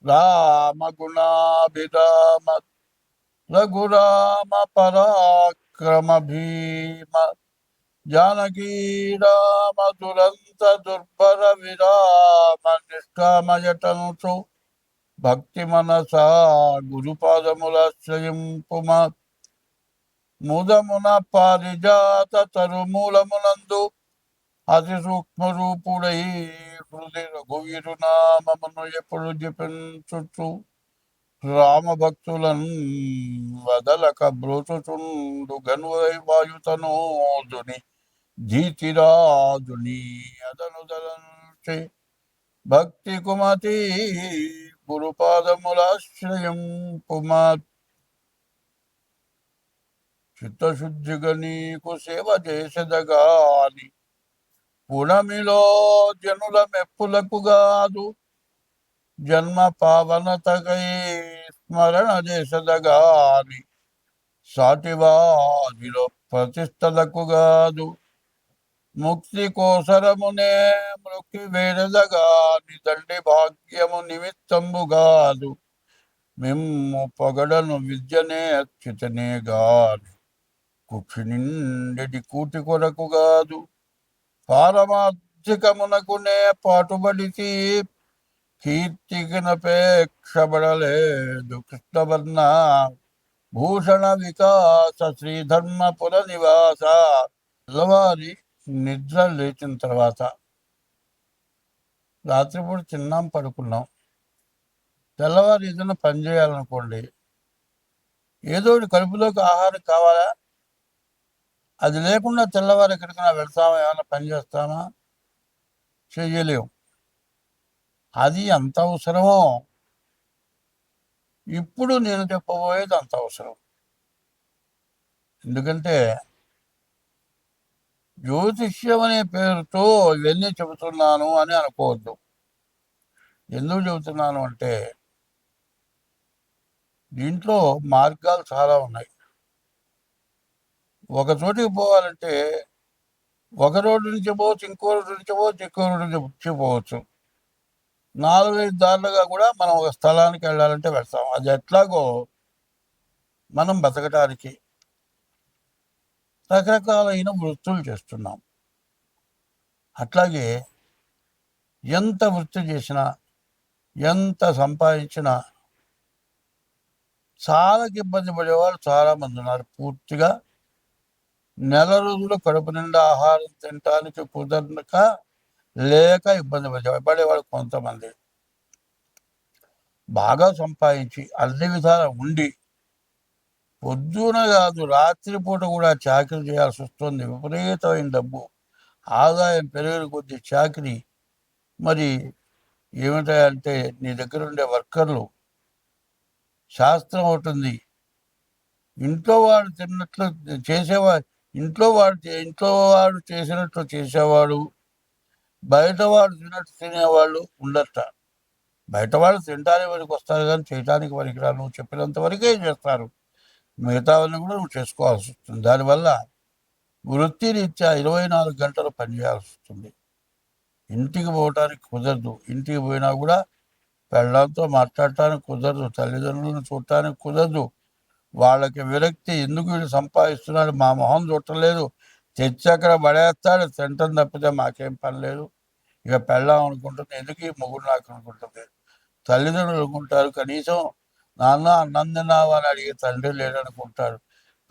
రామగుణాభిరామ రఘురామ పరాక్రమ భీమ జానకీ రామ దురంత దుర్భర విరామ నిష్కామయటంసు భక్తి మనసా గురుపాదములాశ్రయింపుమ ముదమున పారిజాత తరుమూలమునందు అతి సూక్ష్మ రూపుడై హృదయ రఘువీరునామమును ఎప్పుడు జపించుచు రామభక్తులను వదలక బ్రోచుచుండు గనువై వాయుతనోదుని ధీతిరాజుని అదనుదలంచే భక్తి కుమతి గురుపాదములాశ్రయం పుమా చిత్తశుద్ధిగా నీకు సేవ చేసెదగాని పునమిలో జనుల మెప్పులకు గాదు జన్మ పావనతకై స్మరణ చేసెదగాని సాటివారిలో ప్రతిష్టలకు గాదు ముక్తి కోసరమునే మృక్కి వేడదగాని తండ్రి భాగ్యము నిమిత్తంబు గాదు మిమ్ము పొగడను విద్యనే అచ్యుతనే గాని కుక్షి నిండెడి కూటి కొరకు గాదు పారమార్థికమునకునే పాటుబడితి కీర్తికినపేక్షబడలేదు కృష్ణవర్ణ భూషణ వికాస శ్రీధర్మపుర నివాస. తెల్లవారి నిద్ర లేచిన తర్వాత రాత్రిపూట తిన్నాం పడుకున్నాం, తెల్లవారి ఏదైనా పని చేయాలనుకోండి, ఏదో కడుపులోకి ఆహారం కావాలా, అది లేకుండా తెల్లవారు ఎక్కడికైనా వెళ్తామా, ఏమైనా పని చేస్తామా, చేయలేము. అది అంత అవసరమో ఇప్పుడు నేను చెప్పబోయేది అంత అవసరం. ఎందుకంటే జ్యోతిష్యం అనే పేరుతో ఇవన్నీ చెబుతున్నాను అని అనుకోవద్దు. ఎందుకు చెబుతున్నాను అంటే దీంట్లో మార్గాలు చాలా ఉన్నాయి. ఒక చోటికి పోవాలంటే ఒక రోడ్డు నుంచి పోవచ్చు, ఇంకో రోడ్డు నుంచి పోవచ్చు, ఇంకో రోడ్డు నుంచి పోవచ్చు. 4-5 దారులుగా కూడా మనం ఒక స్థలానికి వెళ్ళాలంటే వెళ్తాం. అది ఎట్లాగో మనం బతకడానికి రకరకాలైన వృత్తులు చేస్తున్నాం. అట్లాగే ఎంత వృత్తి చేసినా, ఎంత సంపాదించినా చాలా ఇబ్బంది పడేవాళ్ళు చాలామంది ఉన్నారు. పూర్తిగా నెల రోజులు కడుపు నిండా ఆహారం తినటానికి కుదరక లేక ఇబ్బంది పడేవాళ్ళు కొంతమంది. బాగా సంపాదించి అన్ని విధాలు ఉండి పొద్దున కాదు రాత్రిపూట కూడా చాకరీ చేయాల్సి వస్తుంది. విపరీతమైన డబ్బు ఆదాయం పెరిగిన కొద్ది చాకరీ. మరి ఏమిటంటే నీ దగ్గర ఉండే వర్కర్లు, శాస్త్రం ఉంటుంది, ఇంట్లో వాడు తిన్నట్లు చేసేవాడు, ఇంట్లో వాడు చేసినట్లు చేసేవాడు, బయటవాడు తిన్నట్టు తినేవాళ్ళు ఉండట. బయటవాడు తినడానికి వరకు వస్తారు కానీ చేయడానికి పనికిరారు. నువ్వు చెప్పినంత వరకే చేస్తారు, మిగతావన్నీ కూడా నువ్వు చేసుకోవాల్సి వస్తుంది. దానివల్ల వృత్తిరీత్యా 24 గంటలు పనిచేయాల్సి వస్తుంది. ఇంటికి పోవటానికి కుదరదు. ఇంటికి పోయినా కూడా పెళ్ళాంతో మాట్లాడటానికి కుదరదు, తల్లిదండ్రులను చూడటానికి కుదరదు. వాళ్ళకి విరక్తి, ఎందుకు వీళ్ళు సంపాదిస్తున్నాడు, మా మొహం చుట్టలేదు, తెచ్చి అక్కడ పడేస్తాడు, తింటం తప్పితే మాకేం పని లేదు. ఇక పెళ్ళాం అనుకుంటుంది, ఎందుకు ఈ మొగుడు నాకు అనుకుంటుంది. తల్లిదండ్రులు అనుకుంటారు, కనీసం నాన్న అన్నం తిన్నావా అని అడిగే తండ్రి లేడనుకుంటారు.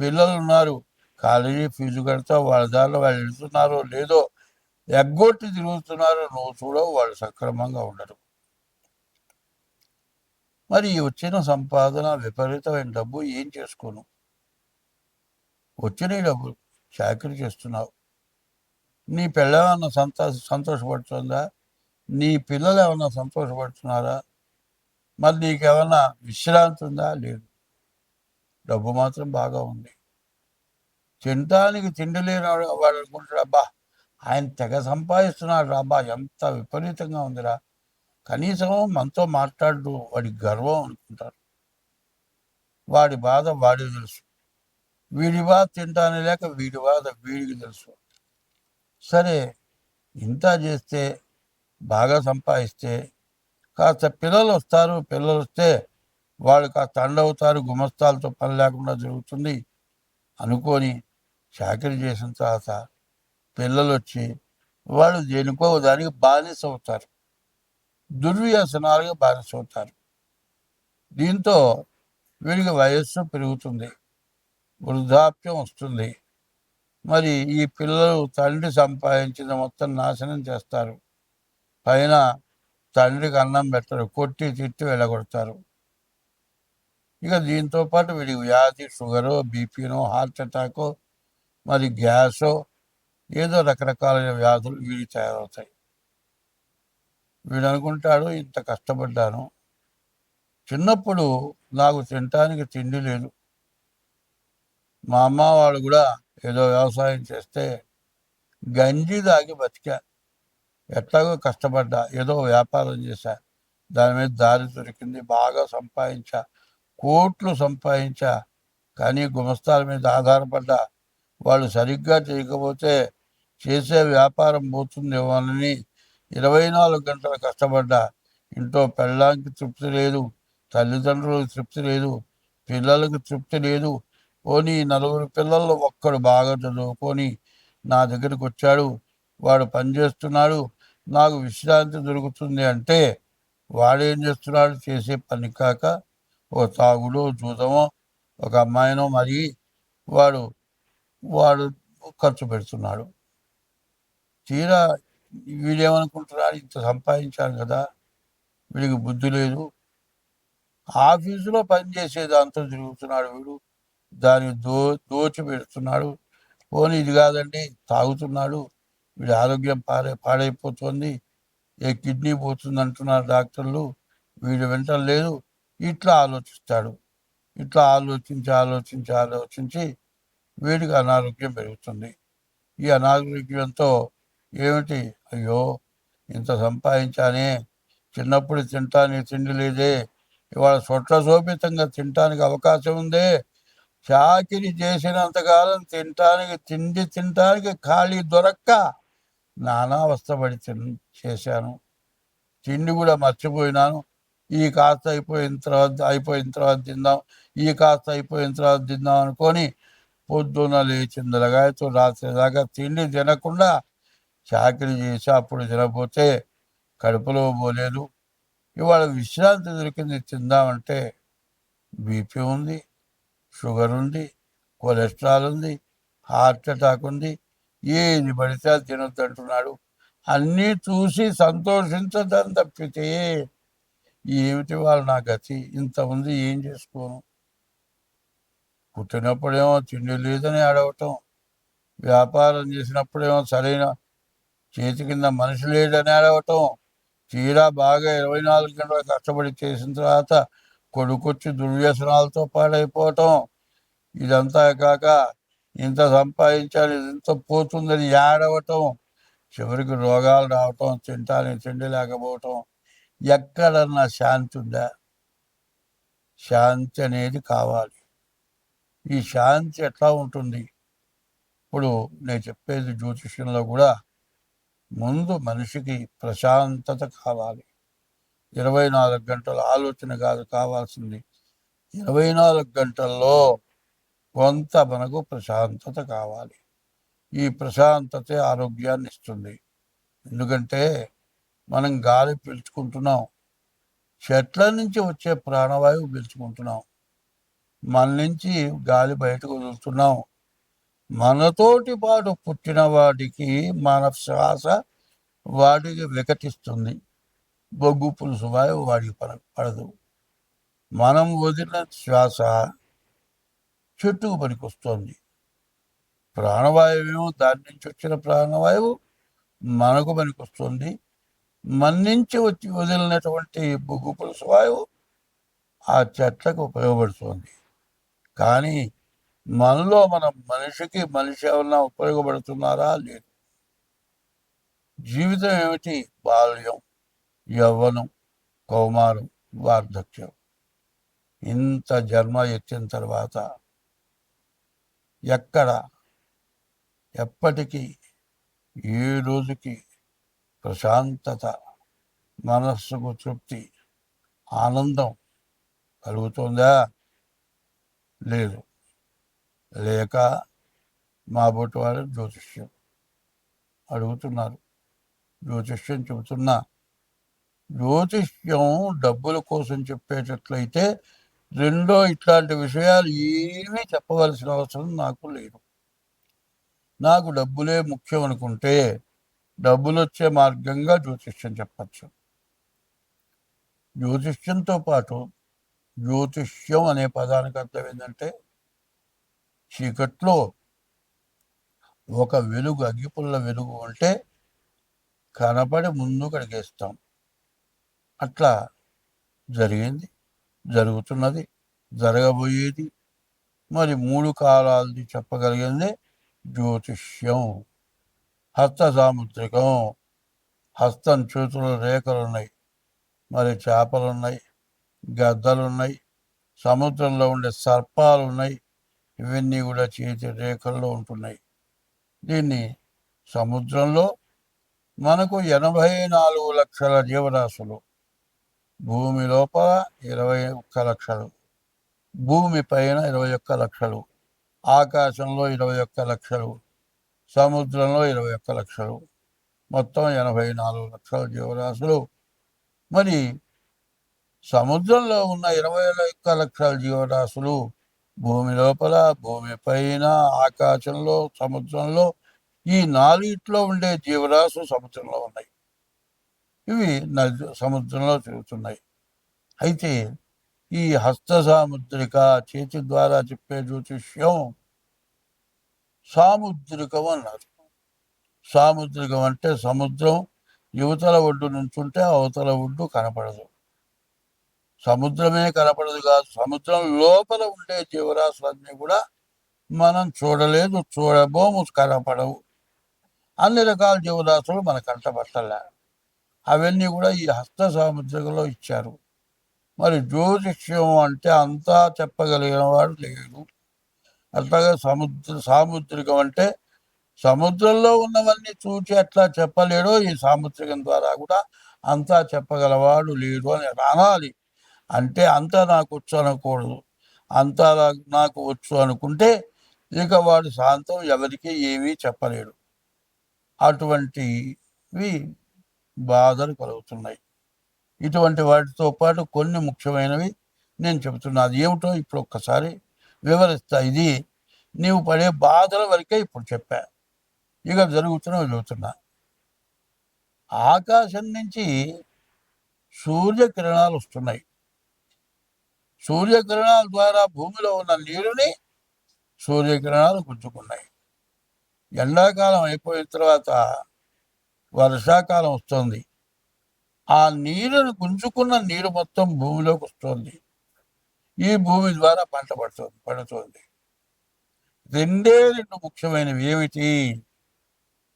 పిల్లలు ఉన్నారు, కాలేజీ ఫీజు కడితే వాళ్ళ దారిలో వాళ్ళు వెళ్తున్నారో లేదో, ఎగ్గొట్టి తిరుగుతున్నారో నువ్వు చూడవు, వాళ్ళు సక్రమంగా ఉండరు. మరి వచ్చిన సంపాదన విపరీతమైన డబ్బు ఏం చేసుకోను? వచ్చిన డబ్బు చాకరీ చేస్తున్నావు. నీ పిల్లలేమన్నా సంతోషపడుతుందా? నీ పిల్లలు ఏమన్నా సంతోషపడుతున్నారా? మరి నీకేమన్నా విశ్రాంతి ఉందా? లేదు. డబ్బు మాత్రం బాగా ఉంది. తినడానికి తిండి లేని వాడు అనుకుంటాడు, అబ్బా ఆయన తెగ సంపాదిస్తున్నాడు, అబ్బా ఎంత విపరీతంగా ఉందిరా, కనీసం మనతో మాట్లాడు, వాడి గర్వం అనుకుంటారు. వాడి బాధ వాడికి తెలుసు, వీడి బాధ తింటానే లేక వీడి బాధ వీడికి తెలుసు. సరే, ఇంత చేస్తే, బాగా సంపాదిస్తే కాస్త పిల్లలు వస్తారు, పిల్లలు వస్తే వాళ్ళు కాస్త అండవుతారు, గుమస్తాలతో పని లేకుండా జరుగుతుంది అనుకొని చాకరీ చేసిన తర్వాత పిల్లలు వచ్చి వాళ్ళు దేనికో దానికి బానిస అవుతారు, దుర్వ్యసనాలుగా బానిస అవుతారు. దీంతో వీడికి వయస్సు పెరుగుతుంది, వృద్ధాప్యం వస్తుంది. మరి ఈ పిల్లలు తండ్రి సంపాదించిన మొత్తం నాశనం చేస్తారు. పైన తండ్రికి అన్నం పెట్టరు, కొట్టి తిట్టి వెళ్ళగొడతారు. ఇక దీంతో పాటు వీడికి వ్యాధి, షుగరు, బీపీనో, హార్ట్ అటాకో, మరి గ్యాసో, ఏదో రకరకాలైన వ్యాధులు వీడికి తయారవుతాయి. వీడు అనుకుంటాడు, ఇంత కష్టపడ్డాను, చిన్నప్పుడు నాకు తినటానికి తిండి లేదు, మా అమ్మ వాళ్ళు కూడా ఏదో వ్యవసాయం చేస్తే గంజి తాగి బతికా, ఎట్లాగో కష్టపడ్డా, ఏదో వ్యాపారం చేశా, దాని మీద దారి దొరికింది, బాగా సంపాదించా, కోట్లు సంపాదించా. కానీ గుమస్తాల మీద ఆధారపడ్డా, వాళ్ళు సరిగ్గా చేయకపోతే చేసే వ్యాపారం పోతుందేమోనని 24 గంటలు కష్టపడ్డా. ఇంట్లో పెళ్ళాంకి తృప్తి లేదు, తల్లిదండ్రులకు తృప్తి లేదు, పిల్లలకు తృప్తి లేదు. పోనీ 4 పిల్లల్లో ఒక్కడు బాగా చదువుకొని నా దగ్గరికి వచ్చాడు, వాడు పనిచేస్తున్నాడు, నాకు విశ్రాంతి దొరుకుతుంది అంటే వాడేం చేస్తున్నాడు? చేసే పని కాక ఓ తాగుడో, జూదమో, ఒక అమ్మాయినో మరి వాడు వాడు ఖర్చు పెడుతున్నాడు. తీరా వీడేమనుకుంటున్నాడు, ఇంత సంపాదించాడు కదా, వీడికి బుద్ధి లేదు, ఆఫీసులో పనిచేసే దాంతో తిరుగుతున్నాడు వీడు, దాన్ని దోచి పెడుతున్నాడు. పోనీ ఇది కాదండి, తాగుతున్నాడు, వీడి ఆరోగ్యం పాడైపోతుంది, ఏ కిడ్నీ పోతుంది అంటున్నారు డాక్టర్లు, వీడు వింటలేదు. ఇట్లా ఆలోచిస్తాడు. ఇట్లా ఆలోచించి ఆలోచించి ఆలోచించి వీడికి అనారోగ్యం పెరుగుతుంది. ఈ అనారోగ్యంతో ఏమిటి, అయ్యో ఇంత సంపాదించానే, చిన్నప్పుడు తినటానికి తిండి లేదే, ఇవాళ శోభితంగా తినటానికి అవకాశం ఉందే, చాకిరి చేసినంతకాలం తినటానికి ఖాళీ దొరక్క నానా అవస్థపడి చేశాను, తిండి కూడా మర్చిపోయినాను. ఈ కాస్త అయిపోయిన తర్వాత తిందాం, ఈ కాస్త అయిపోయిన తర్వాత తిందాం అనుకొని పొద్దున్న లేచిన లగాయతో రాత్రి దాకా తిండి తినకుండా చాకరీ చేసి అప్పుడు తినకపోతే కడుపులో పోలేదు. ఇవాళ విశ్రాంతి దొరికింది, తిందామంటే బీపీ ఉంది, షుగర్ ఉంది, కొలెస్ట్రాల్ ఉంది, హార్ట్ అటాక్ ఉంది, ఏది పడితే అది తినొద్దు అంటున్నాడు. అన్నీ చూసి సంతోషించదని తప్పితే ఏమిటి వాళ్ళు నా గతి, ఇంత ఉంది, ఏం చేసుకోను. పుట్టినప్పుడేమో తిండి లేదని అడగటం, వ్యాపారం చేసినప్పుడేమో సరైన చేతి కింద మనిషి లేడని అడగటం, తీరా బాగా 24 గంటలు కష్టపడి చేసిన తర్వాత కొడుకొచ్చి దుర్వ్యసనాలతో పాడైపోవటం, ఇదంతా కాక ఇంత సంపాదించాలి, ఇంత పోతుందని ఏడవటం, చివరికి రోగాలు రావటం, తినటానికి తిండి లేకపోవటం. ఎక్కడన్నా శాంతి ఉందా? శాంతి అనేది కావాలి. ఈ శాంతి ఎట్లా ఉంటుంది? ఇప్పుడు నేను చెప్పేది జ్యోతిష్యంలో కూడా ముందు మనిషికి ప్రశాంతత కావాలి. 24 గంటల ఆలోచన కాదు కావాల్సింది, 24 గంటల్లో కొంత మనకు ప్రశాంతత కావాలి. ఈ ప్రశాంతతే ఆరోగ్యాన్ని ఇస్తుంది. ఎందుకంటే మనం గాలి పీల్చుకుంటున్నాం, చెట్ల నుంచి వచ్చే ప్రాణవాయువు పీల్చుకుంటున్నాం, మన నుంచి గాలి బయటకు వదులుతున్నాం. మనతోటి పాటు పుట్టిన వాడికి మన శ్వాస వాడికి వికటిస్తుంది, బొగ్గు పులుసు వాయువు వాడికి పడదు. మనం వదిలిన శ్వాస చెట్టుకు పనికొస్తుంది. ప్రాణవాయువు దాని నుంచి వచ్చిన ప్రాణవాయువు మనకు పనికొస్తుంది. మన నుంచి వచ్చి వదిలినటువంటి బొగ్గు పులుసు వాయువు ఆ చెట్లకు ఉపయోగపడుతుంది. కానీ మనలో మనిషికి మనిషి ఏమన్నా ఉపయోగపడుతున్నారా? లేదు. జీవితం ఏమిటి? బాల్యం, యవ్వనం, కౌమారం, వార్ధక్యం. ఇంత జన్మ ఎత్తిన తర్వాత ఎప్పటికీ ఏ రోజుకి ప్రశాంతత మనస్సుకు తృప్తి, ఆనందం కలుగుతుందా? లేదు. లేక మా బొట్టు వారు జ్యోతిష్యం అడుగుతున్నారు. జ్యోతిష్యం చెబుతున్నా, జ్యోతిష్యం డబ్బుల కోసం చెప్పేటట్లయితే రెండో ఇట్లాంటి విషయాలు ఏమీ చెప్పవలసిన అవసరం నాకు లేదు. నాకు డబ్బులే ముఖ్యం అనుకుంటే డబ్బులు వచ్చే మార్గంగా జ్యోతిష్యం చెప్పచ్చు. జ్యోతిష్యంతో పాటు జ్యోతిష్యం అనే పదానికి అర్థం ఏంటంటే చీకట్లో ఒక వెలుగు, అగ్గిపుల్ల వెలుగు ఉంటే కనపడి ముందు కడిగేస్తాం. అట్లా జరిగింది, జరుగుతున్నది, జరగబోయేది. మరి 3 కాలాలది చెప్పగలిగింది జ్యోతిష్యం. హస్త సాముద్రికం, హస్తం చేతుల రేఖలున్నాయి, మరి చేపలున్నాయి, గద్దలున్నాయి, సముద్రంలో ఉండే సర్పాలు ఉన్నాయి. ఇవన్నీ కూడా చేతి రేఖల్లో ఉంటున్నాయి. దీన్ని సముద్రంలో మనకు 84 లక్షల జీవరాశులు, భూమి లోపల 21 లక్షలు, భూమి పైన 21 లక్షలు, ఆకాశంలో 21 లక్షలు, సముద్రంలో 21 లక్షలు, మొత్తం 84 లక్షల జీవరాశులు. మరి సముద్రంలో ఉన్న 21 లక్షల జీవరాశులు భూమి లోపల, భూమి పైన, ఆకాశంలో, సముద్రంలో, ఈ 4 ఉండే జీవరాశులు సముద్రంలో ఉన్నాయి. ఇవి సముద్రంలో తిరుగుతున్నాయి. అయితే ఈ హస్త సాముద్రిక, చేతి ద్వారా చెప్పే జ్యోతిష్యం సాముద్రికం అన్నారు. సాముద్రికం అంటే సముద్రం యువతల ఒడ్డు నుంచుంటే అవతల ఒడ్డు కనపడదు. సముద్రమే కనపడదు కాదు, సముద్రం లోపల ఉండే జీవరాశులన్నీ కూడా మనం చూడలేదు, చూడబోము, కనపడవు. అన్ని రకాల జీవరాశులు మన కంటపట్టలే. అవన్నీ కూడా ఈ హస్త సాముద్రికలో ఇచ్చారు. మరి జ్యోతిష్యం అంటే అంతా చెప్పగలిగిన వాడు లేడు. అట్లాగే సాముద్రికం అంటే సముద్రంలో ఉన్నవన్నీ చూచి అట్లా చెప్పలేడో ఈ సాముద్రికం ద్వారా కూడా అంతా చెప్పగలవాడు లేడు అని అనాలి. అంటే అంతా నాకు వచ్చు అనకూడదు. అంతా నాకు వచ్చు అనుకుంటే ఇక వాడు శాంతం ఎవరికి ఏమీ చెప్పలేడు. అటువంటివి బాధలు కలుగుతున్నాయి. ఇటువంటి వాటితో పాటు కొన్ని ముఖ్యమైనవి నేను చెబుతున్నా. అది ఏమిటో ఇప్పుడు ఒక్కసారి వివరిస్తా. ఇది నీవు పడే బాధల వరకే ఇప్పుడు చెప్పా. ఇక జరుగుతున్నవి చెబుతున్నా. ఆకాశం నుంచి సూర్యకిరణాలు వస్తున్నాయి. సూర్యకిరణాల ద్వారా భూమిలో ఉన్న నీరుని సూర్యకిరణాలు గుంజుకున్నాయి. ఎండాకాలం అయిపోయిన తర్వాత వర్షాకాలం వస్తుంది. ఆ నీరుని గుంజుకున్న నీరు మొత్తం భూమిలోకి వస్తుంది. ఈ భూమి ద్వారా పంట పడుతుంది. రెండే రెండు ముఖ్యమైనవి ఏమిటి?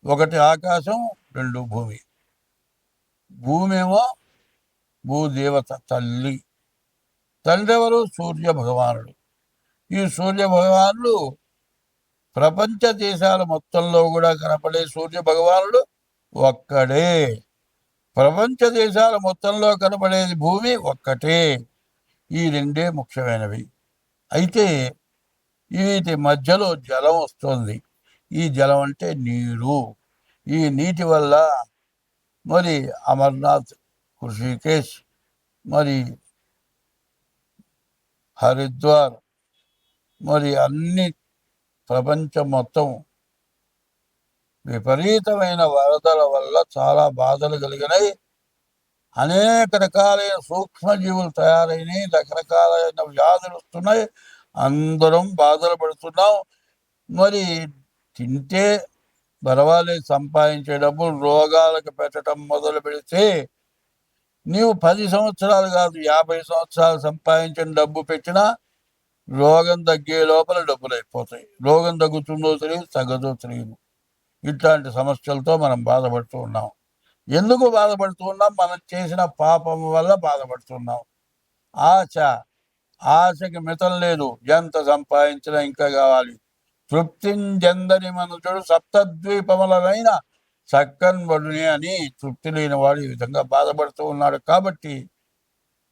ఒకటి ఆకాశం, రెండు భూమి. భూమి ఏమో భూదేవత తల్లి. తండ్రి ఎవరు? సూర్య భగవానుడు. ఈ సూర్య భగవానుడు ప్రపంచ దేశాల మొత్తంలో కూడా కనపడే సూర్య భగవానుడు ఒక్కడే. ప్రపంచ దేశాల మొత్తంలో కనపడేది భూమి ఒక్కటే. ఈ రెండే ముఖ్యమైనవి. అయితే వీటి మధ్యలో జలం వస్తుంది. ఈ జలం అంటే నీరు. ఈ నీటి వల్ల మరి అమర్నాథ్, హృషికేశ్, మరి హరిద్వార్, మరి అన్ని ప్రపంచం మొత్తం విపరీతమైన వరదల వల్ల చాలా బాధలు కలిగినాయి. అనేక రకాలైన సూక్ష్మజీవులు తయారైనాయి. రకరకాలైన వ్యాధులు వస్తున్నాయి. అందరం బాధలు పడుతున్నాం. మరి తింటే పర్వాలేదు, సంపాదించే డబ్బులు రోగాలకు పెట్టడం మొదలు పెడితే నీవు 10 సంవత్సరాలు కాదు 50 సంవత్సరాలు సంపాదించిన డబ్బు పెట్టినా రోగం తగ్గే లోపల డబ్బులు అయిపోతాయి. రోగం తగ్గుతుందో తెలియదు, తగ్గదో తెలియదు. ఇట్లాంటి సమస్యలతో మనం బాధపడుతూ ఉన్నాం. ఎందుకు బాధపడుతూ ఉన్నాం? మనం చేసిన పాపం వల్ల బాధపడుతున్నాం. ఆశకి మితం లేదు. ఎంత సంపాదించినా ఇంకా కావాలి. తృప్తించెందని మనుషుడు సప్తద్వీపములైన చక్కని బడునే అని తృప్తి లేని వాడు ఈ విధంగా బాధపడుతూ ఉన్నాడు. కాబట్టి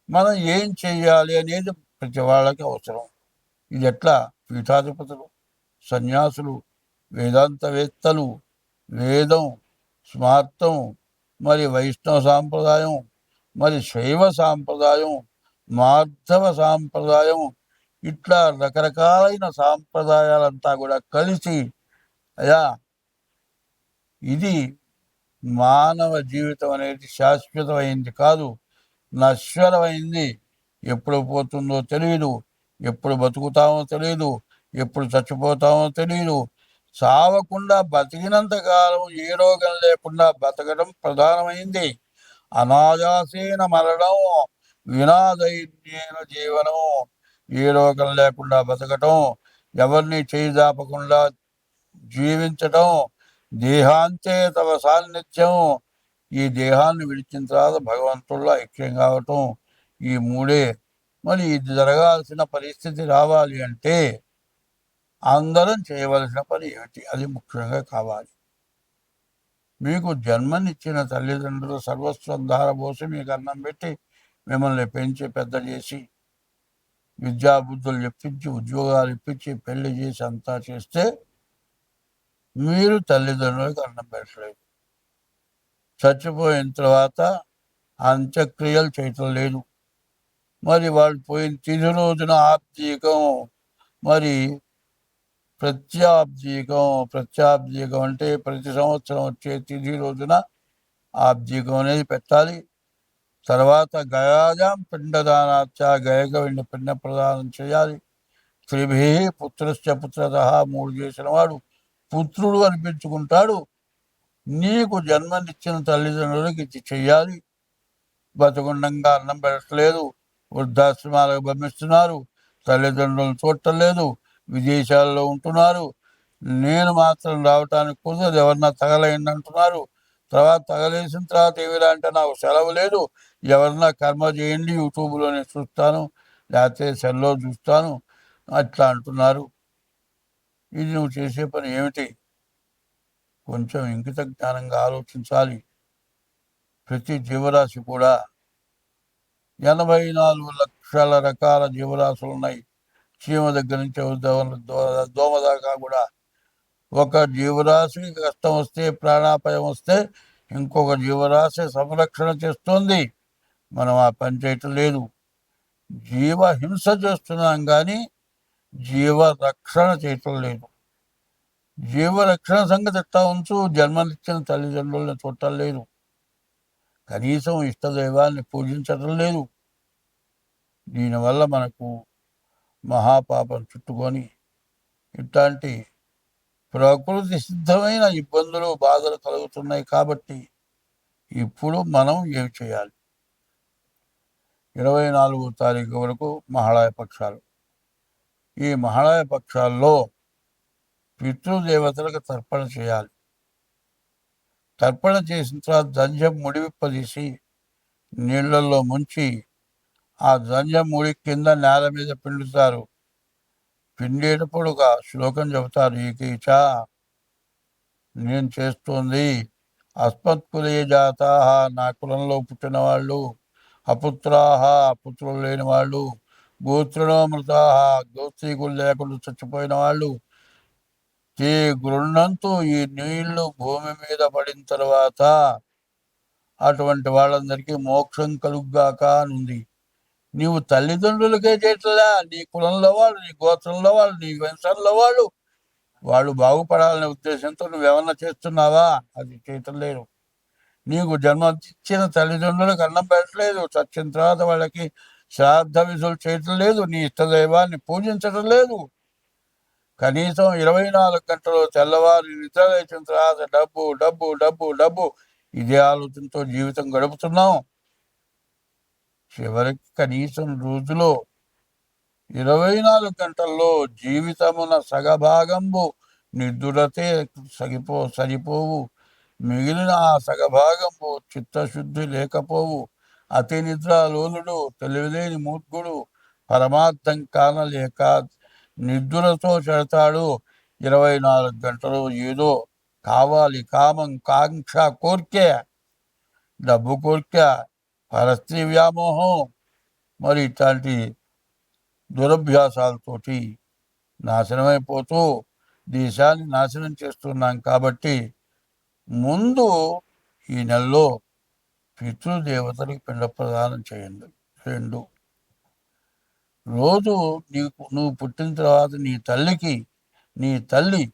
మనం ఏం చెయ్యాలి అనేది ప్రతి వాళ్ళకి అవసరం. ఇది ఎట్లా? పీఠాధిపతులు, సన్యాసులు, వేదాంతవేత్తలు, వేదం, స్మార్తం, మరి వైష్ణవ సాంప్రదాయం, మరి శైవ సాంప్రదాయం, మాధవ సాంప్రదాయం, ఇట్లా రకరకాలైన సాంప్రదాయాలంతా కూడా కలిసి అయా ఇది మానవ జీవితం అనేది శాశ్వతమైంది కాదు, నశ్వరమైంది. ఎప్పుడు పోతుందో తెలియదు, ఎప్పుడు బతుకుతామో తెలియదు, ఎప్పుడు చచ్చిపోతామో తెలియదు. చావకుండా బతికినంత కాలం ఏ రోగం లేకుండా బతకడం ప్రధానమైంది. అనాయాసేన మరణం, వినాదైన్యేన జీవనం. ఏ రోగం లేకుండా బతకటం, ఎవరిని చేయిదాపకుండా జీవించటం, దేహాంతే తవ సాన్నిధ్యం. ఈ దేహాన్ని విడిచిన తర్వాత భగవంతుల్లో ఐక్యం కావటం, ఈ మూడే. మరి ఇది జరగాల్సిన పరిస్థితి రావాలి అంటే అందరం చేయవలసిన పని ఏమిటి? అది ముఖ్యంగా కావాలి. మీకు జన్మనిచ్చిన తల్లిదండ్రులు సర్వస్వం ధారపోసి మీకు అన్నం పెట్టి మిమ్మల్ని పెంచి పెద్ద చేసి విద్యాబుద్ధులు చెప్పించి ఉద్యోగాలు ఇప్పించి పెళ్లి చేసి అంతా చేస్తే మీరు తల్లిదండ్రులకు అన్నం పెట్టలేదు. చచ్చిపోయిన తర్వాత అంత్యక్రియలు చేయటం లేదు. మరి వాళ్ళు పోయిన తిథి రోజున ఆబ్దీకం, మరి ప్రత్యాబ్దీకం అంటే ప్రతి సంవత్సరం వచ్చే తిథి రోజున ఆబ్దీకం అనేది పెట్టాలి. తర్వాత గయాజాం పిండదానాచ, గయక వెండి పిండ ప్రదానం చేయాలి. త్రిభి పుత్రశ్చ పుత్రత, 3 చేసిన వాడు పుత్రుడు అనిపించుకుంటాడు. నీకు జన్మనిచ్చిన తల్లిదండ్రులకు ఇది చెయ్యాలి. బతుకుండంగా అన్నం పెట్టలేదు, వృద్ధాశ్రమాలకు పంపిస్తున్నారు, తల్లిదండ్రులను చూడటం లేదు, విదేశాల్లో ఉంటున్నారు. నేను మాత్రం రావటానికి కుదరదు, ఎవరన్నా తగలైంది అంటున్నారు. తర్వాత తగలేసిన తర్వాత ఏమిరా అంటే నాకు సెలవు లేదు, ఎవరన్నా కర్మ చేయండి, యూట్యూబ్లోనే చూస్తాను, లేకపోతే సెల్లో చూస్తాను, అట్లా అంటున్నారు. ఇది నువ్వు చేసే పని ఏమిటి? కొంచెం ఇంకిత జ్ఞానంగా ఆలోచించాలి. ప్రతి జీవరాశి కూడా 84 లక్షల రకాల జీవరాశులు ఉన్నాయి. చీమ దగ్గర నుంచి దోమ దాకా కూడా. ఒక జీవరాశికి కష్టం వస్తే, ప్రాణాపాయం వస్తే ఇంకొక జీవరాశి సంరక్షణ చేస్తుంది. మనం ఆ పని చేయటం లేదు. జీవహింస చేస్తున్నాం కానీ జీవరక్షణ చేయటం లేదు. జీవరక్షణ సంగతి ఎట్లా ఉంచు, జన్మనిచ్చిన తల్లిదండ్రులను చూడటం లేదు, కనీసం ఇష్టదైవాన్ని పూజించటం లేదు. దీనివల్ల మనకు మహాపాపం చుట్టుకొని ఇట్లాంటి ప్రకృతి సిద్ధమైన ఇబ్బందులు, బాధలు కలుగుతున్నాయి. కాబట్టి ఇప్పుడు మనం ఏమి చేయాలి? 24వ తారీఖు వరకు మహాళయ పక్షాలు. ఈ మహాళయ పక్షాల్లో పితృదేవతలకు తర్పణ చేయాలి. తర్పణ చేసిన తర్వాత దంజం ముడివిప్పదీసి నీళ్లలో ముంచి ఆ దంజం ముడి కింద నేల మీద పిండుతారు. పిండేటప్పుడు ఒక శ్లోకం చెబుతారు. ఈకీచ, నేను చేస్తుంది అస్మత్కులే జాతా, నా కులంలో పుట్టిన వాళ్ళు, అపుత్రాహ, పుత్రులు లేని వాళ్ళు, గోత్రణోమృతాహ, గోత్రీకులు లేకుండా చచ్చిపోయిన వాళ్ళు, ఈ గృహంతో ఈ నీళ్లు భూమి మీద పడిన తర్వాత అటువంటి వాళ్ళందరికీ మోక్షం కలుగ్గాక అని ఉంది. నీవు తల్లిదండ్రులకే చేయట్లా, నీ కులంలో వాళ్ళు, నీ గోత్రంలో వాళ్ళు, నీ వంశంలో వాళ్ళు, వాళ్ళు బాగుపడాలనే ఉద్దేశంతో నువ్వేమన్నా చేస్తున్నావా? అది చేయటం లేదు. నీకు జన్మనిచ్చిన తల్లిదండ్రులకు అన్నం పెట్టలేదు, చచ్చిన తర్వాత వాళ్ళకి శ్రాద్ధ విధులు చేయటం లేదు, నీ ఇష్టదైవాన్ని పూజించడం లేదు. కనీసం 24 గంటలు తెల్లవారు నిద్ర లేచిన తర్వాత డబ్బు డబ్బు డబ్బు డబ్బు ఇదే ఆలోచనతో జీవితం గడుపుతున్నాం. చివరికి కనీసం రోజులో 24 గంటల్లో జీవితమున సగభాగంబు నిద్దురతే సరిపోవు. మిగిలిన ఆ సగభాగంబు చిత్తశుద్ధి లేకపోవు. అతి నిద్రాలోలుడు, తెలివిలేని మూర్ఖుడు, పరమార్థం కానలేక నిద్దులతో చెడతాడు. 24 గంటలు ఏదో కావాలి, కామం, కాంక్ష, కోర్కె, డబ్బు కోర్కె, పరస్త్రీ వ్యామోహం, మరి ఇట్లాంటి దురభ్యాసాలతోటి నాశనమైపోతూ దేశాన్ని నాశనం చేస్తున్నాం. కాబట్టి ముందు ఈ నెలలో పితృదేవతలకు పిండ ప్రదానం చేయండి. 2, రోజు నువ్వు పుట్టిన తర్వాత నీ తల్లి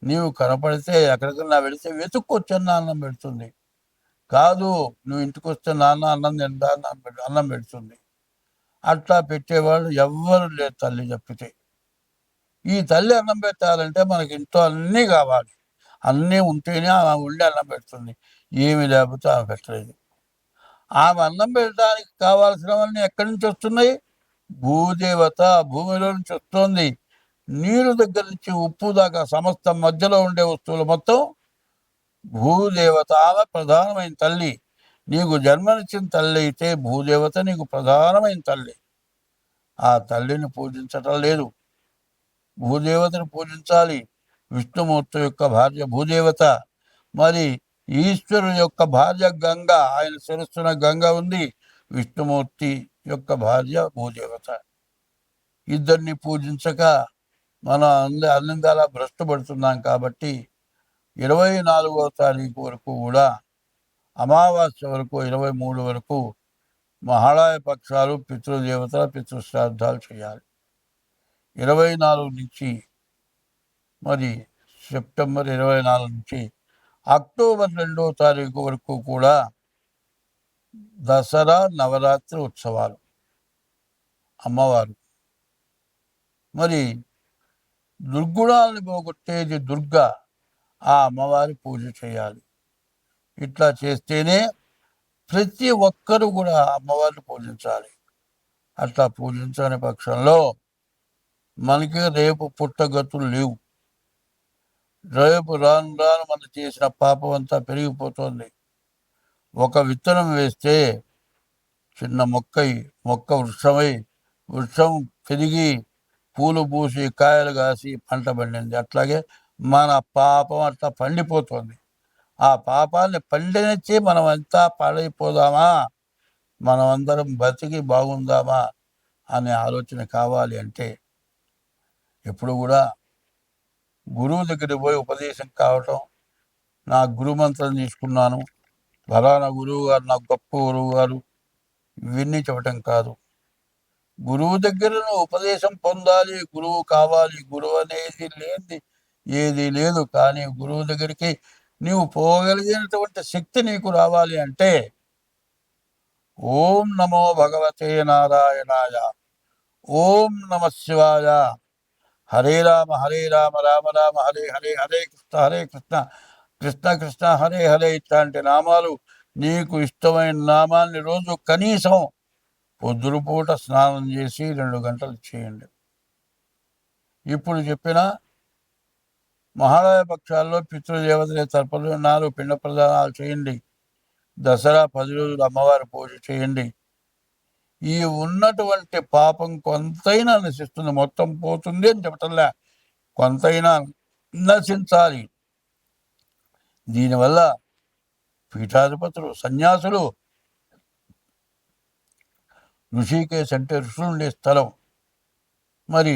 నీవు కనపడితే ఎక్కడికన్నా వెళితే వెతుక్కొచ్చన్న అన్నం పెడుతుంది. కాదు, నువ్వు ఇంటికి వస్తే నాన్న అన్నం తింటా అన్నం పెడుతుంది. అట్లా పెట్టేవాళ్ళు ఎవ్వరు లేరు తల్లి తప్పితే. ఈ తల్లి అన్నం పెట్టాలంటే మనకి ఇంట్లో అన్నీ కావాలి. అన్నీ ఉంటేనే ఆమె ఉండి అన్నం పెడుతుంది. ఏమి లేకపోతే ఆమె పెట్టలేదు. ఆమె అన్నం పెట్టడానికి కావాల్సినవన్నీ ఎక్కడి నుంచి వస్తున్నాయి? భూదేవత భూమిలో నుంచి వస్తుంది. నీరు దగ్గర నుంచి ఉప్పు దాకా సమస్త మధ్యలో ఉండే వస్తువులు మొత్తం భూదేవత. ఆమె ప్రధానమైన తల్లి. నీకు జన్మనిచ్చిన తల్లి అయితే భూదేవత నీకు ప్రధానమైన తల్లి. ఆ తల్లిని పూజించటం లేదు. భూదేవతను పూజించాలి. విష్ణుమూర్తి యొక్క భార్య భూదేవత. మరి ఈశ్వరుడు యొక్క భార్య గంగ. ఆయన శిరస్సున గంగ ఉంది. విష్ణుమూర్తి యొక్క భార్య భూదేవత. ఇద్దరిని పూజించక మనం అన్నిందాలా భ్రష్టపడుతున్నాం. కాబట్టి 24వ తారీఖు వరకు కూడా, అమావాస్య వరకు 23 వరకు మహాళయ పక్షాలు, పితృదేవతల పితృశ్రాద్ధాలు చేయాలి. 24 నుంచి మరి సెప్టెంబర్ 24 నుంచి అక్టోబర్ 2వ తారీఖు వరకు కూడా దసరా నవరాత్రి ఉత్సవాలు. అమ్మవారు మరి దుర్గుణాలను పోగొట్టేది దుర్గా. ఆ అమ్మవారి పూజ చేయాలి. ఇట్లా చేస్తేనే ప్రతి ఒక్కరూ కూడా అమ్మవారిని పూజించాలి. అట్లా పూజించని పక్షంలో మనకి రేపు పుట్టగతులు లేవు. రేపు రాను రాను మనం చేసిన పాపం అంతా పెరిగిపోతుంది. ఒక విత్తనం వేస్తే చిన్న మొక్క వృక్షమై, వృక్షం పెరిగి పూలు పూసి కాయలు కాసి పంట పండింది. అట్లాగే మన పాపం అట్లా పండిపోతుంది. ఆ పాపాన్ని పండినచ్చి మనం అంతా పాడైపోదామా, మనం అందరం బతికి బాగుందామా అనే ఆలోచన కావాలి అంటే ఎప్పుడు కూడా గురువు దగ్గరికి పోయి ఉపదేశం కావటం, నా గురుమంత్రం తీసుకున్నాను, ఫలానా గురువు గారు నాకు గొప్ప గురువు గారు, ఇవన్నీ చెప్పటం కాదు. గురువు దగ్గర నువ్వు ఉపదేశం పొందాలి, గురువు కావాలి. గురువు అనేది లేనిది ఏది లేదు. కానీ గురువు దగ్గరికి నీవు పోగలిగినటువంటి శక్తి నీకు రావాలి అంటే ఓం నమో భగవతే నారాయణాయ, ఓం నమ శివాయ, హరే రామ రామ రామ హరే హరే, హరే కృష్ణ కృష్ణ కృష్ణ హరే హరే, ఇట్లాంటి నామాలు నీకు ఇష్టమైన నామాన్ని రోజు కనీసం పొద్దురుపూట స్నానం చేసి 2 గంటలు చేయండి. ఇప్పుడు చెప్పిన మహాలయ పక్షాల్లో పితృదేవతల తరపున 4 పిండ ప్రదానాలు చేయండి. దసరా 10 రోజులు అమ్మవారి పూజ చేయండి. ఈ ఉన్నటువంటి పాపం కొంతైనా నశిస్తుంది. మొత్తం పోతుంది అని చెప్పటంలే, కొంతైనా నశించాలి. దీనివల్ల పీఠాధిపతులు, సన్యాసులు, ఋషికేశ్ అంటే ఋషులు ఉండే స్థలం, మరి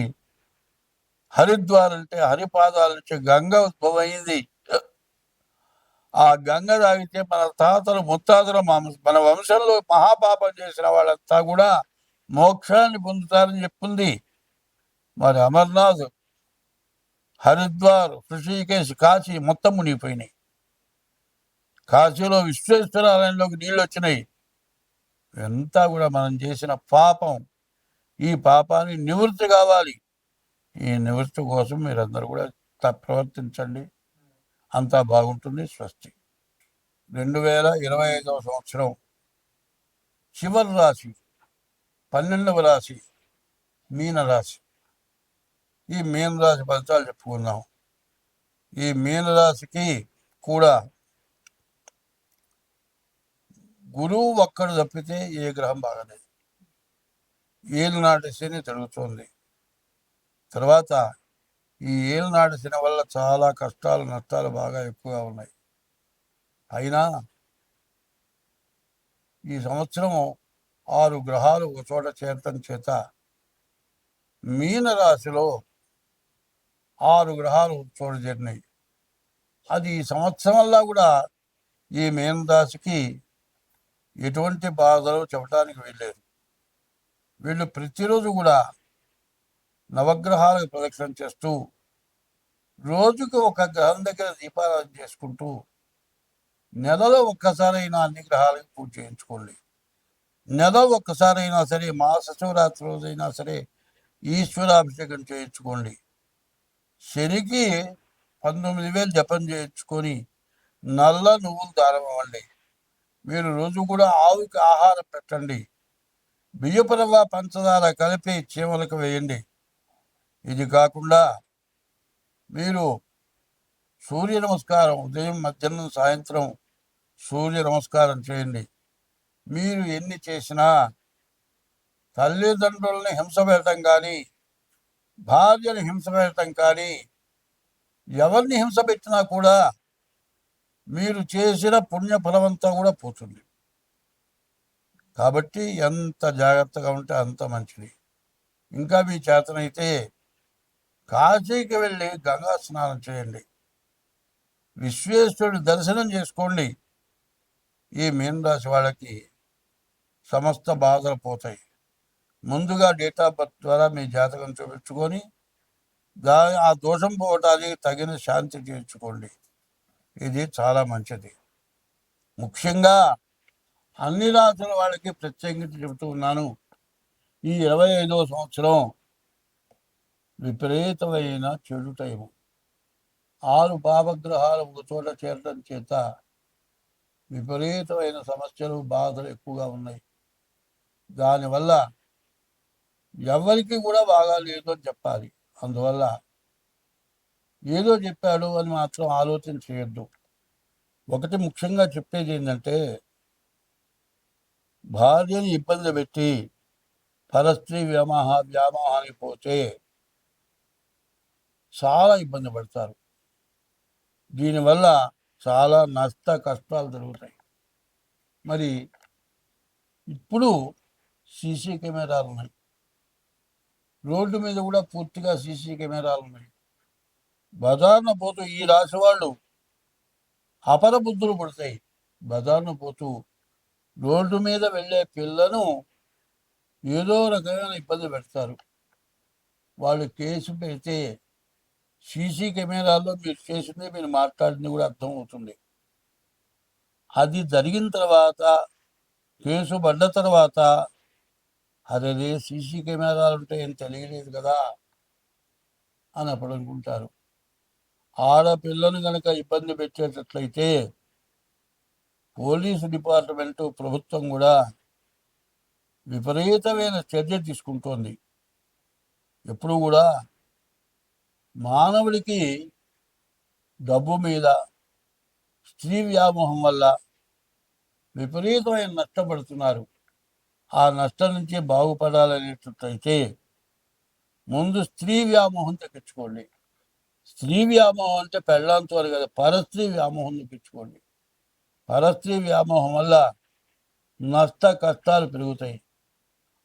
హరిద్వార్ అంటే హరిపాదాల నుంచి గంగ ఉద్భవమైంది. ఆ గంగ తాగితే మన తాతలు ముత్తాతలు మన వంశంలో మహాపాపం చేసిన వాళ్ళంతా కూడా మోక్షాన్ని పొందుతారని చెప్పింది. మరి అమర్నాథ్, హరిద్వార్, ఋషికేశ్, కాశీ మొత్తం మునిగిపోయినాయి. కాశీలో విశ్వేశ్వరాలయంలోకి నీళ్ళు వచ్చినాయి. ఎంత కూడా మనం చేసిన పాపం, ఈ పాపాన్ని నివృత్తి కావాలి. ఈ నివృత్తి కోసం మీరందరూ కూడా ప్రవర్తించండి. అంతా బాగుంటుంది. స్వస్తి. 2025వ సంవత్సరం చివరి రాశి 12వ రాశి మీనరాశి. ఈ మీనరాశి ఫలితాలు చెప్పుకుందాం. ఈ మీనరాశికి కూడా గురువు ఒక్కడు తప్పితే ఏ గ్రహం బాగలేదు. ఏలినాటి శని తిరుగుతోంది. తర్వాత ఈ ఏలినాటి శని వల్ల చాలా కష్టాలు నష్టాలు బాగా ఎక్కువగా ఉన్నాయి. అయినా ఈ సంవత్సరం 6 గ్రహాలు ఒక చోట చేరటం చేత మీనరాశిలో 6 గ్రహాలు ఒక చోట చేరినాయి. అది ఈ సంవత్సరంలో కూడా ఈ మీనరాశికి ఎటువంటి బాధలు చెప్పడానికి వీల్లేదు. వీళ్ళు ప్రతిరోజు కూడా నవగ్రహాలకు ప్రదక్షిణ చేస్తూ రోజుకు ఒక గ్రహం దగ్గర దీపారాధన చేసుకుంటూ నెలలో ఒక్కసారైనా అన్ని గ్రహాలకు పూజ చేయించుకోండి. నెల ఒక్కసారైనా సరే మాస శివరాత్రి రోజైనా సరే ఈశ్వరాభిషేకం చేయించుకోండి. శనికి 19,000 జపం చేయించుకొని నల్ల నువ్వులు దానం ఇవ్వండి. మీరు రోజు కూడా ఆవుకి ఆహారం పెట్టండి. బియ్యపు రవ్వ పంచదార కలిపి చీమలకు వేయండి. ఇది కాకుండా మీరు సూర్య నమస్కారం ఉదయం మధ్యాహ్నం సాయంత్రం సూర్య నమస్కారం చేయండి. మీరు ఎన్ని చేసినా తల్లిదండ్రులని హింస పెట్టడం కానీ భార్యని హింస పెట్టడం కానీ ఎవరిని హింస పెట్టినా కూడా మీరు చేసిన పుణ్యఫలమంతా కూడా పోతుంది. కాబట్టి ఎంత జాగ్రత్తగా ఉంటే అంత మంచిది. ఇంకా మీ చేతనైతే కాశీకి వెళ్ళి గంగా స్నానం చేయండి. విశ్వేశ్వరుడి దర్శనం చేసుకోండి. ఈ మీనరాశి వాళ్ళకి సమస్త బాధలు పోతాయి. ముందుగా డేట్ ఆఫ్ బర్త్ ద్వారా మీ జాతకం చూపించుకొని ఆ దోషం పోవటానికి తగిన శాంతి చేర్చుకోండి. ఇది చాలా మంచిది. ముఖ్యంగా అన్ని రాసుల వాళ్ళకి ప్రత్యేకించి చెబుతూ ఉన్నాను. ఈ 25వ సంవత్సరం విపరీతమైన చెడు టైము. 6 పాపగ్రహాలు ఒక చోట చేరడం చేత విపరీతమైన సమస్యలు బాధలు ఎక్కువగా ఉన్నాయి. దానివల్ల ఎవరికి కూడా బాగా లేదు అని చెప్పాలి. అందువల్ల ఏదో చెప్పాడు అని మాత్రం ఆలోచన చేయొద్దు. ఒకటి ముఖ్యంగా చెప్పేది ఏంటంటే, భార్యని ఇబ్బంది పెట్టి పరస్త్రీ వ్యామోహానికి పోతే చాలా ఇబ్బంది పడతారు. దీనివల్ల చాలా నష్ట కష్టాలు జరుగుతాయి. మరి ఇప్పుడు సీసీ కెమెరాలు ఉన్నాయి. రోడ్డు మీద కూడా పూర్తిగా సీసీ కెమెరాలు ఉన్నాయి. బజార్న పోతూ ఈ రాశి వాళ్ళు అపర బుద్ధులు పడతాయి. బజార్న పోతూ రోడ్డు మీద వెళ్ళే పిల్లను ఏదో రకమైన ఇబ్బంది పెడతారు. వాళ్ళు కేసు పెడితే సీసీ కెమెరాల్లో మీరు చేసింది మీరు మాట్లాడింది కూడా అర్థమవుతుంది. అది జరిగిన తర్వాత కేసు పడ్డ తర్వాత అదే సీసీ కెమెరాలు ఉంటే ఏం తెలియలేదు కదా అని అప్పుడు అనుకుంటారు. ఆడపిల్లను కనుక ఇబ్బంది పెట్టేటట్లయితే పోలీసు డిపార్ట్మెంటు ప్రభుత్వం కూడా విపరీతమైన చర్య తీసుకుంటోంది. ఎప్పుడు కూడా మానవుడికి డబ్బు మీద స్త్రీ వ్యామోహం వల్ల విపరీతమైన నష్టపడుతున్నారు. ఆ నష్టం నుంచి బాగుపడాలనేటట్లయితే ముందు స్త్రీ వ్యామోహం తగ్గించుకోండి. స్త్రీ వ్యామోహం అంటే పెళ్ళాంతో కదా, పరస్త్రీ వ్యామోహం తగ్గించుకోండి. పరస్త్రీ వ్యామోహం వల్ల నష్ట కష్టాలు పెరుగుతాయి.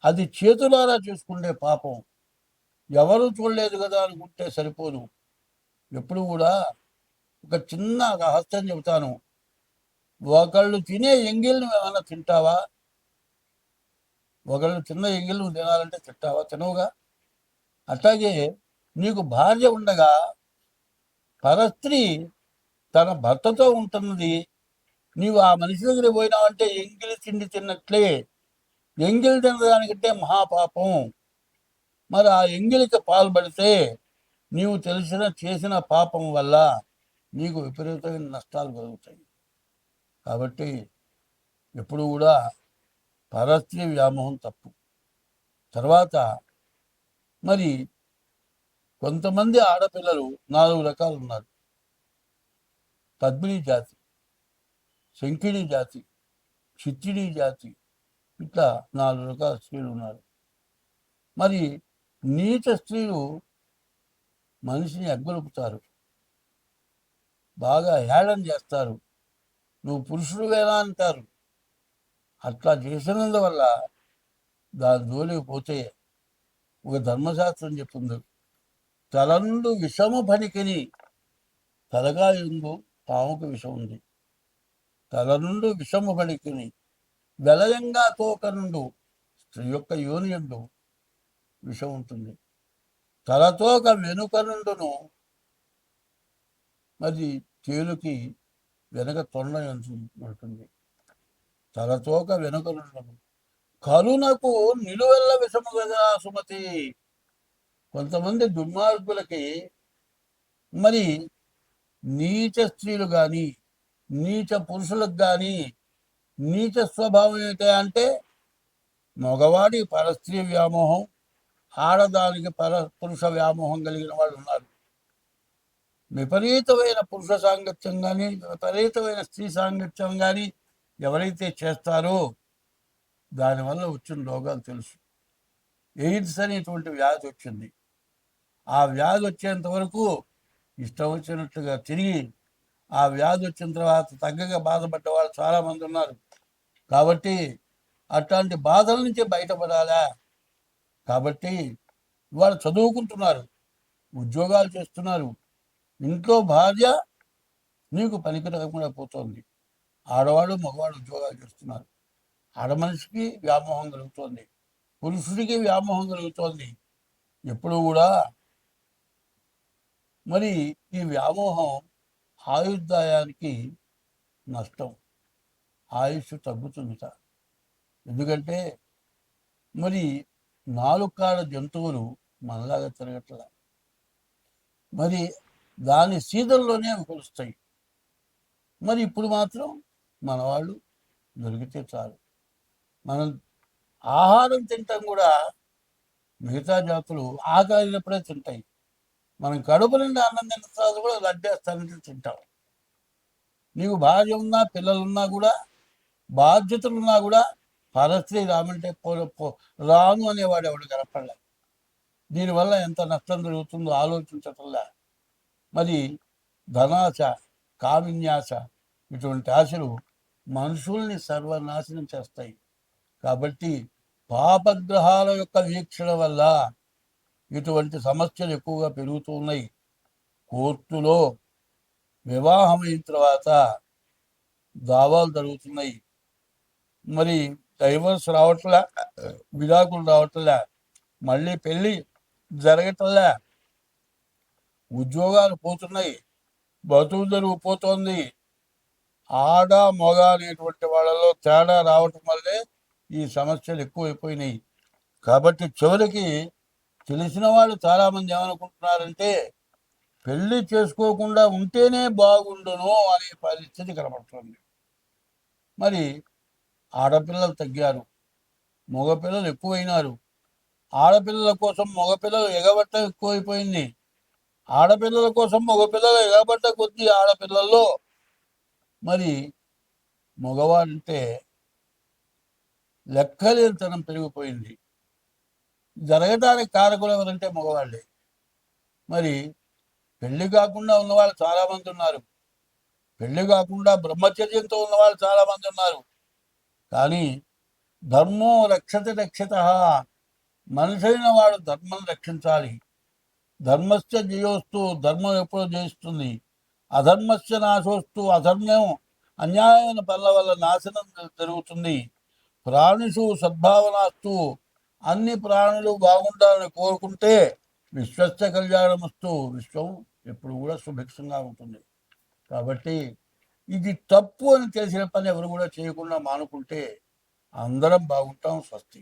అది చేతులారా చూసుకుంటే పాపం. ఎవరు చూడలేదు కదా అనుకుంటే సరిపోదు. ఎప్పుడు కూడా ఒక చిన్న రహస్యం చెబుతాను. ఒకళ్ళు తినే ఎంగిల్ని ఏమైనా తింటావా? ఒకళ్ళు తిన్న ఎంగిల్ తినాలంటే తింటావా? తినవుగా. అట్లాగే నీకు భార్య ఉండగా పరస్త్రీ తన భర్తతో ఉంటున్నది, నీవు ఆ మనిషి దగ్గర పోయినావంటే ఎంగిలి తిండి తిన్నట్లే. ఎంగిలి తినడానికంటే మహాపాపం. మరి ఆ ఎంగిలికి పాల్పడితే నీవు చేసిన పాపం వల్ల నీకు విపరీతమైన నష్టాలు కలుగుతాయి. కాబట్టి ఎప్పుడు కూడా పరస్త్రీ వ్యామోహం తప్పు. తర్వాత మరి కొంతమంది ఆడపిల్లలు 4 రకాలు ఉన్నారు. పద్మిని జాతి, శంకిణి జాతి, చిత్తిడి జాతి, ఇట్లా 4 రకాల స్త్రీలు ఉన్నారు. మరి నీచ స్త్రీలు మనిషిని ఎగ్గొలుపుతారు, బాగా హేళన చేస్తారు, నువ్వు పురుషుడువేనా అంటారు. అట్లా చేసినందువల్ల దాని జోలికి పోతే ఒక ధర్మశాస్త్రం చెప్తుంది, తలందు విషము పనికిని తలగా ఎందు పాముకు విషం ఉంది. తల నుండి విషము పనికిని వెలయంగా తోక నుండు స్త్రీ యొక్క యోని ఎందు విషం ఉంటుంది. తలతోక వెనుక నుండును మరి తేలుకి వెనక తొండ ఉంటుంది. తలతోక వెనుక నుండును కరుణకు నిలువెల్ల విషము కదా సుమతి. కొంతమంది దుర్మార్గులకి మరి నీచ స్త్రీలు కానీ నీచ పురుషులకు కానీ నీచ స్వభావం ఏంటి అంటే, మగవాడి పరస్త్రీ వ్యామోహం, ఆడదానికి పురుష వ్యామోహం కలిగిన వాళ్ళు ఉన్నారు. విపరీతమైన పురుష సాంగత్యం కానీ విపరీతమైన స్త్రీ సాంగత్యం కానీ ఎవరైతే చేస్తారో దానివల్ల వచ్చిన రోగాలు తెలుసు. ఎయిడ్స్ అనేటువంటి వ్యాధి వచ్చింది. ఆ వ్యాధి వచ్చేంత వరకు ఇష్టం వచ్చినట్టుగా తిరిగి ఆ వ్యాధి వచ్చిన తర్వాత తగ్గగా బాధపడ్డ వాళ్ళు చాలామంది ఉన్నారు. కాబట్టి అట్లాంటి బాధల నుంచి బయటపడాలా. కాబట్టి వాళ్ళు చదువుకుంటున్నారు, ఉద్యోగాలు చేస్తున్నారు, ఇంట్లో భార్య నీకు పనికి రాకుండా పోతుంది. ఆడవాడు మగవాడు ఉద్యోగాలు చేస్తున్నారు. ఆడమనిషికి వ్యామోహం కలుగుతోంది, పురుషుడికి వ్యామోహం కలుగుతోంది. ఎప్పుడు కూడా మరి ఈ వ్యామోహం ఆయుర్దాయానికి నష్టం, ఆయుష్ తగ్గుతుందిట. ఎందుకంటే మరి 4 కాళ్ళ జంతువులు మనలాగా తిరగట్ల, మరి దాని సీజన్లోనే అవి కొలుస్తాయి. మరి ఇప్పుడు మాత్రం మన వాళ్ళు దొరికితే చాలు. మనం ఆహారం తింటాం కూడా మిగతా జాతులు ఆకలినప్పుడే తింటాయి. మనం కడుపు నిండా అన్నం తిన్న తర్వాత కూడా లడ్డేస్తానంటే తింటాం. నీకు భార్య ఉన్నా పిల్లలున్నా కూడా బాధ్యతలున్నా కూడా పరస్త్రీ రామంటే రాను అనేవాడు ఎవడు కనపడలే. దీనివల్ల ఎంత నష్టం జరుగుతుందో ఆలోచించటంలా. మరి ధనాశ, కామిన్యాస ఇటువంటి ఆశలు మనుషుల్ని సర్వనాశనం చేస్తాయి. కాబట్టి పాపగ్రహాల యొక్క వీక్షణ వల్ల ఇటువంటి సమస్యలు ఎక్కువగా పెరుగుతూ ఉన్నాయి. కోర్టులో వివాహం అయిన తర్వాత దావాలు జరుగుతున్నాయి. మరి డైవర్స్ రావట్లే, విడాకులు రావట్లే, మళ్ళీ పెళ్ళి జరగటంలే, ఉద్యోగాలు పోతున్నాయి, బతుకు తెరువు పోతోంది. ఆడ మగ అనేటువంటి వాళ్ళలో తేడా రావటం వల్లే ఈ సమస్యలు ఎక్కువైపోయినాయి. కాబట్టి చివరికి తెలిసిన వాళ్ళు చాలామంది ఏమనుకుంటున్నారంటే పెళ్లి చేసుకోకుండా ఉంటేనే బాగుండును అనే పరిస్థితి కనబడుతుంది. మరి ఆడపిల్లలు తగ్గారు, మగపిల్లలు ఎక్కువైనారు. ఆడపిల్లల కోసం మగపిల్లలు ఎగబట్టం ఎక్కువైపోయింది. ఆడపిల్లల కోసం మగపిల్లలు ఎగబడ్డ కొద్దీ ఆడపిల్లల్లో మరి మగవాడంటే లెక్కలేనితనం పెరిగిపోయింది. జరగడానికి కారకులు ఎవరంటే మగవాళ్ళే. మరి పెళ్లి కాకుండా ఉన్నవాళ్ళు చాలామంది ఉన్నారు, పెళ్లి కాకుండా బ్రహ్మచర్యంతో ఉన్నవాళ్ళు చాలామంది ఉన్నారు. కానీ ధర్మో రక్షత రక్షిత, మనిషైన వాడు ధర్మం రక్షించాలి. ధర్మస్య జయోస్తు, ధర్మం ఎప్పుడో జయిస్తుంది. అధర్మస్య నాశోస్తు, అధర్మం అన్యాయమైన పనుల వల్ల నాశనం జరుగుతుంది. ప్రాణిషు సద్భావనాస్తు, అన్ని ప్రాణులు బాగుండాలని కోరుకుంటే విశ్వస్య కళ్యాణమస్తు, విశ్వం ఎప్పుడు కూడా సుభిక్షంగా ఉంటుంది. కాబట్టి ఇది తప్పు అని తెలిసిన పని ఎవరు కూడా చేయకుండా మానుకుంటే అందరం బాగుంటాం. స్వస్తి.